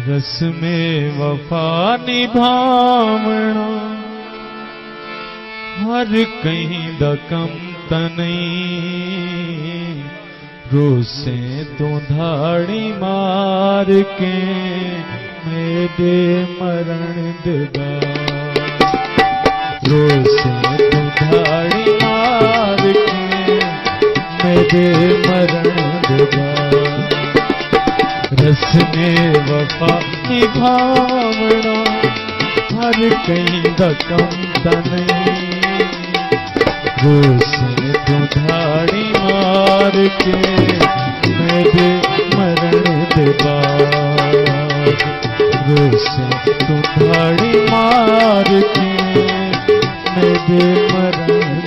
रस में वफा निभावना हर कहीं दकम तनई रोसे तो धाड़ी मार के मेरे मरण दगा रोसे तो धाड़ी मार के मेरे मरण दगा रस में वफा निभावना हर कहीं दकम तनई रोसे तो धाड़ी मार के मेरे मरण दगा रोसे तो धाड़ी मार के मेरे मरण